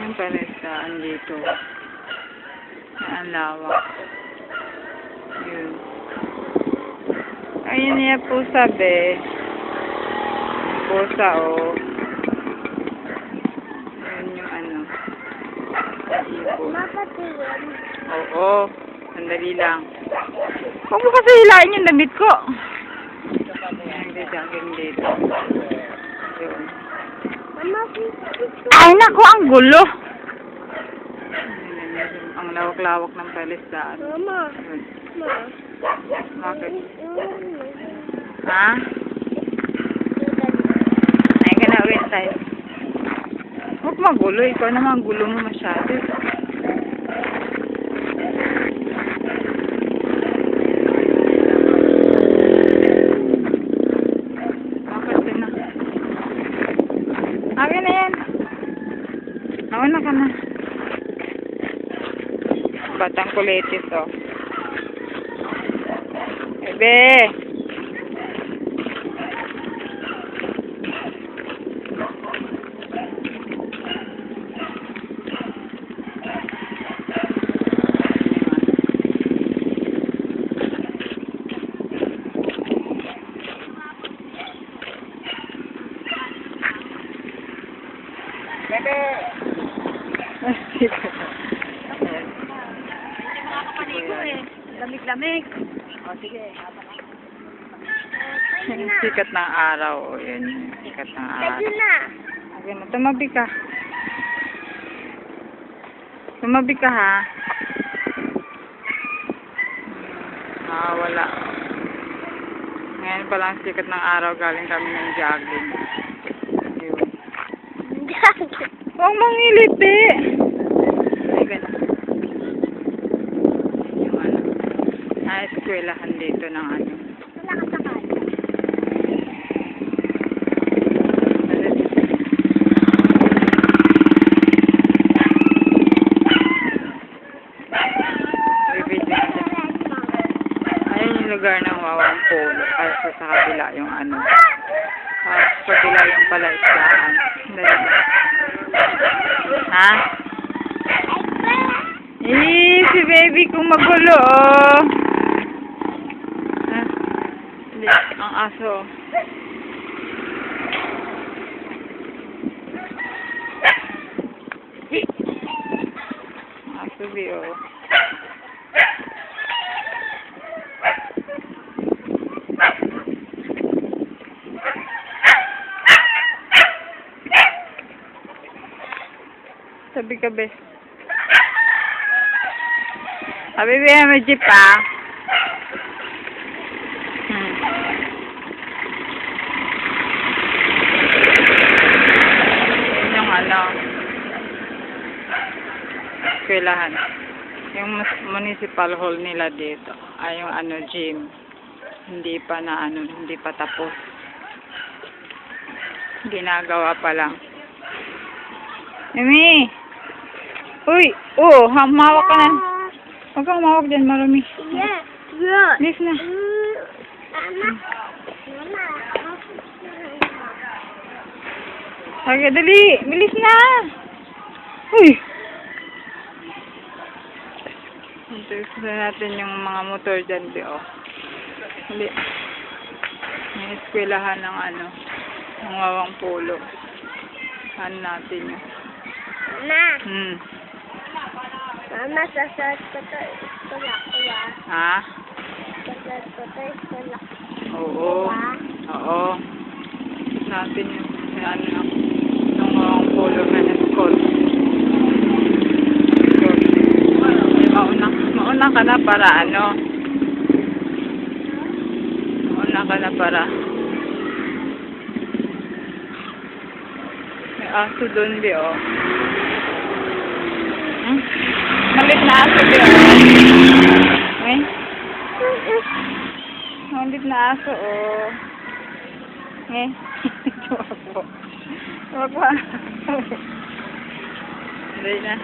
Yung palistaan dito. Ang lawak. Yun. Ayun niya po sabi. Pusa o. Yun yung ano. Mapatingin. Oo. Sandali lang. Huwag mo kasi hilain yung damit ko. Nagdadagin dito. Yun. Ay, naku, ang gulo. Ang lawak-lawak ng palistaan. Mama. Bakit? Ha? Ay, ganawin tayo. Huwag magulo. Ikaw naman ang gulo mo masyado. Akin na yan. Nauna ka na. Batang kulitis, oh. Bebe! Bebe! Lamig-lamig. O, sige. Yung sikat ng araw. Yun yung sikat ng araw. Pwede na. Okay na. Tumabi ka. Tumabi ka, ha? Wala. Ngayon pa lang sikat ng araw. Galing kami ng jogging. Ayun. Huwag mangiliti. Ay, gano'n. Yung ano. Eskwelahan dito ng ano. Wala ka sakal. Ayun yung lugar ng Wawang Polo. Ay, sa kabila yung ano. Sa kabila yung palaisdaan. Ha? Si baby kong magulo, oh. Ang aso. Ang aso, oh. Sabi ka, be. Sabi, be, may jeep, ah. Yun yung ano. Eskwelahan. Yung municipal hall nila dito. Ay, yung ano, gym. Hindi pa na, ano, hindi pa tapos. Ginagawa pa lang. Mimi! Uy! Oh, humawak ka na. Huwag kang humawak dyan, marami. Yeah. Yeah. Bilis na. Okay, dali. Bilis na. Uy! Ito natin yung mga motor dyan, di, oh. Hindi. May eskwelahan ng ano, ng Wawang Polo. Ano natin yun? Mama. Mama, sasad ko to. Tulak ko ba? Ha? Sasad ko to. Tulak. Oo. Oo. Natin yung ano, ng Wawang Polo na school. Mauna ka na para ano? Mauna ka na para may aso doon, di, oh. Malit na aso, di, oh. Ay? Malit na aso, oh. Eh? Wag pa. Hindi na.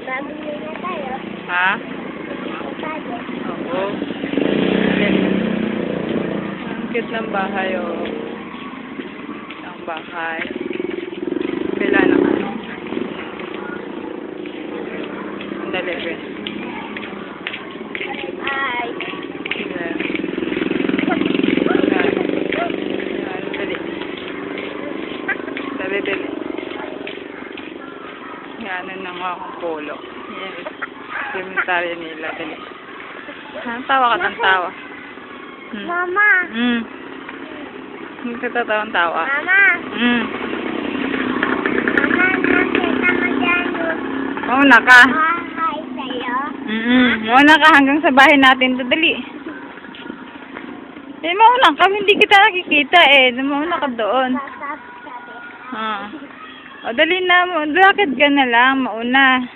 Babili na tayo. Ha? Tayo. Oo. Ang cute ng bahay, oh. Ang bahay. Pila na ano. Dali, be. Ay. Yan. Yan, dali. Dali. Yan, ano na nga akong polo. Yan, cemetery nila, dali. Tawa ka ng tawa. Mama. Hindi ka tatawang-tawa. Mama. Mama, nakita mo dyan yung Mauna ka. bahay sa'yo? Mauna ka hanggang sa bahay natin. Dali. Mauna ka. Hindi kita nakikita Mauna ka doon. O, dali na. Lakad ka na lang. Mauna.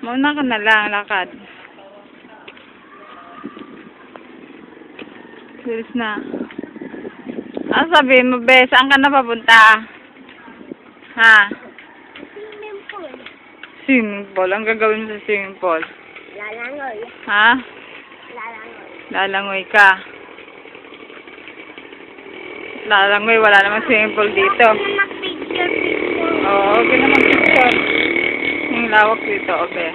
Mauna ka na lang. Lakad. Bilis na. Ano sabi mo, be? Saan ka na papunta? Ha? Swimming pool. Swimming pool. Ang gagawin mo sa swimming pool? Lalangoy. Ha? Lalangoy. Lalangoy ka. Lalangoy. Wala namang swimming pool dito. Ano mag-picture? Oo, okay na mag-picture. Yung lawak dito, okay.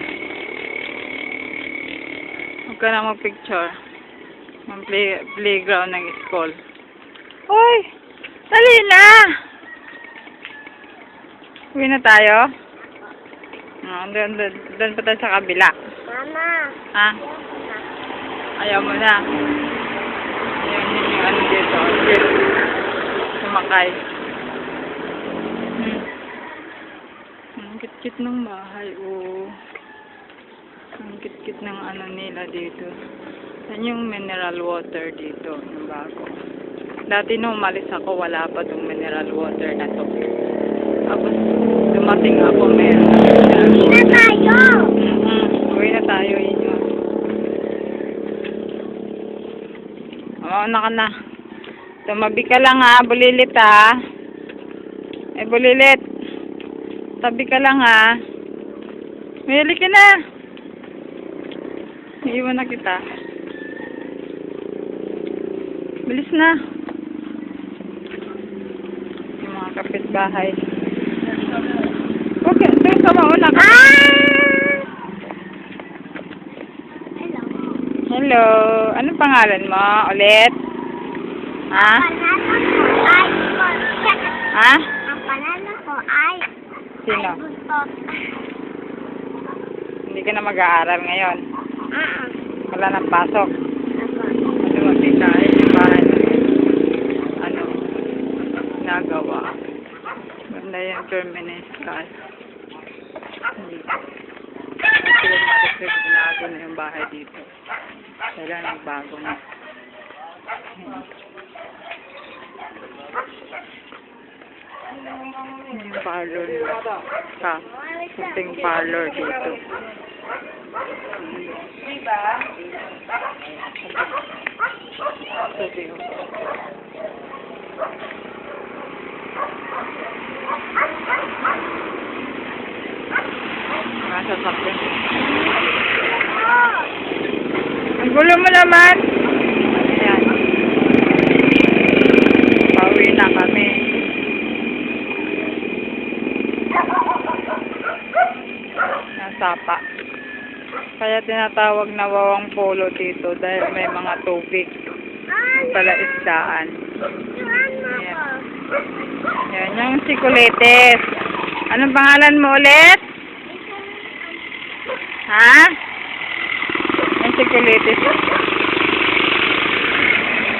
Huwag ka na mag-picture. Ang playground ng school. Uy! Dali na! Uwi na tayo? Doon pa tayo sa kabila. Mama. Ha? Ayaw mo na. Ayan yun yung ano dito. Sumakay. Ang kit-kit ng bahay, oh. Ang kit-kit ng ano nila dito. Yan yung mineral water dito, yung bago. Dati nung umalis ako, wala pa tong mineral water na to. Tapos, dumating ako, meron. Uwi na tayo. Uwi na tayo, inyo. Mauna ka na. Tumabi ka lang ha, bulilit ha. Bulilit. Tabi ka lang ha. Mayali ka na. Iiwan na kita. Bilis na. Yung mga kapitbahay. Okay, doon ka mauna ka. Hello. Anong pangalan mo? Ulit? Ha? Ha? Ang pangalan ko ay Sino? Buntot. Hindi ka na mag-aaral ngayon. Ah. Wala nang pasok. Ako. Ano makita yung bahay na ano nagawa. Ganda yung terminus car. Hindi. Sila makasig binago na yung bahay dito. Kaya nagbago na. Yung parlor ka. Kunting parlor dito. Sabi ko. Nasa sakyan. Ang gulo mo naman. Ayan. Pauwi na kami. Nasapa. Kaya tinatawag na wawang polo dito dahil may mga tubig. Pala isdaan. Ayan. Yan yung sikuletes. Anong pangalan mo ulit? Ha? Yung sikuletes.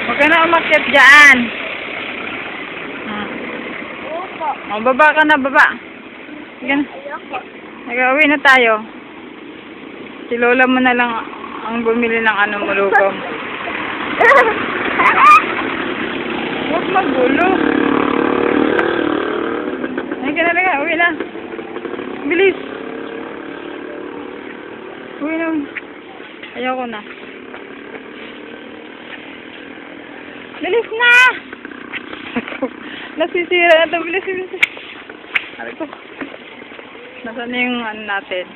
Huwag ka na umakyat dyan. O, baba ka na, baba. Sige na. Nag-uwi na tayo. Si Lola mo na lang ang bumili ng ano mulukong. Huwag magulo. Ay, ka na lang. Uwi na. Bilis. Uwi na. Ayoko na. Bilis na! Nasisira na ito. Bilis, bilis. Sabi ko. Nasaan na yung ano natin?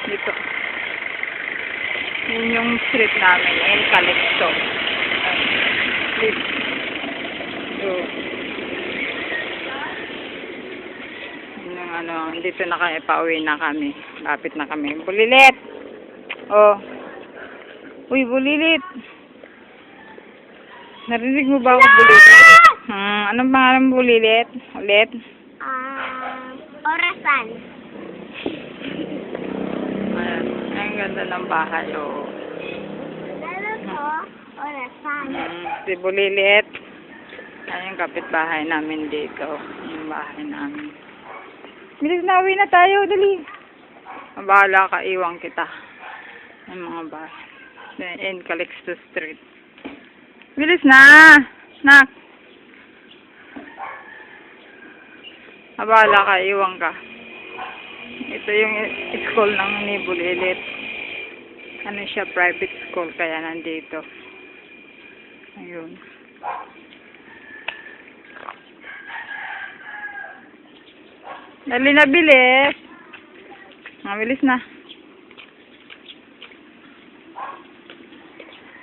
Dito. Yun yung street namin. Yung Calixto. Street. So, yun yung ano dito na kami, pauwi na kami. Lapit na kami. Bulilit! Oh. Uy, bulilit! Narinig mo ba ako, bulilit? Anong pangalan mo, bulilit? Ulit? Orasan. Ayan. Ang ganda ng bahay, oh. Lalo po, orasan. Si bulilit. Ayan yung kapitbahay namin dito. Yung bahay namin. Bilis na, uwi na tayo. Dali. Bahala ka, iwan kita. Yung mga bahay. In Calixto Street. Bilis na! Nak! Bahala ka, iwan ka. Ito yung school ng ni Bulilit. Ano siya, private school, kaya nandito. Ayun. Dali na, bilis. Bilis na.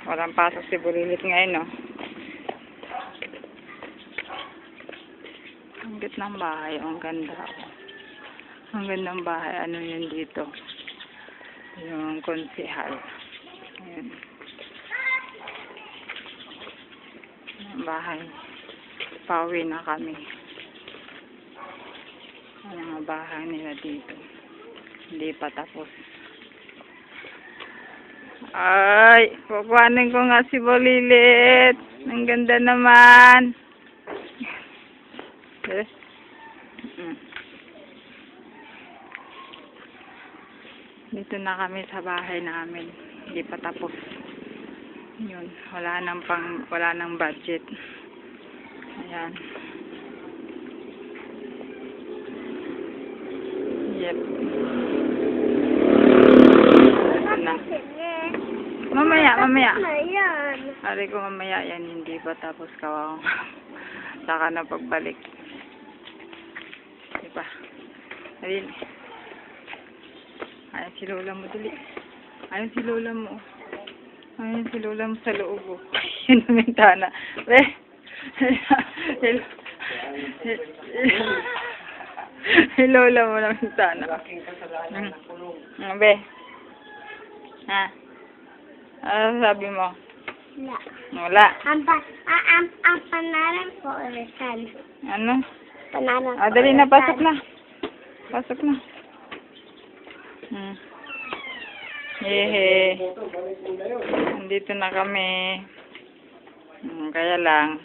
Walang pasok si Bulilit ngayon, no? Ang ganda ng bahay. Ang ganda. Ang gandang bahay. Ano yun dito? Yung konsehal. Ayan. Ang bahay. Pauwi na kami. Ang mga bahay nila dito. Hindi pa tapos. Ay, kukuhanin ko nga si Bulilit. Ang ganda naman. Dito na kami sa bahay namin. Hindi pa tapos. Yun, wala nang budget. Ayan. Yep. Ito na. Mamaya. Ayan. Ari ko mamaya yan, hindi pa tapos kawang. Saka na pagbalik. Diba? Ayun. Ayan si Lola mo, dali. Ayan si Lola mo. Ayan si Lola mo sa loob. Oh. Yun ang bintana. Si Lola mo na bintana. Be. Ha? Ano sabi mo? Wala. Wala. Ang panaran ko, orasan. Ano? Panaran ko, Dali na, orasan. pasok na. Pasok na. Hehe. Andito na kami. Kaya lang.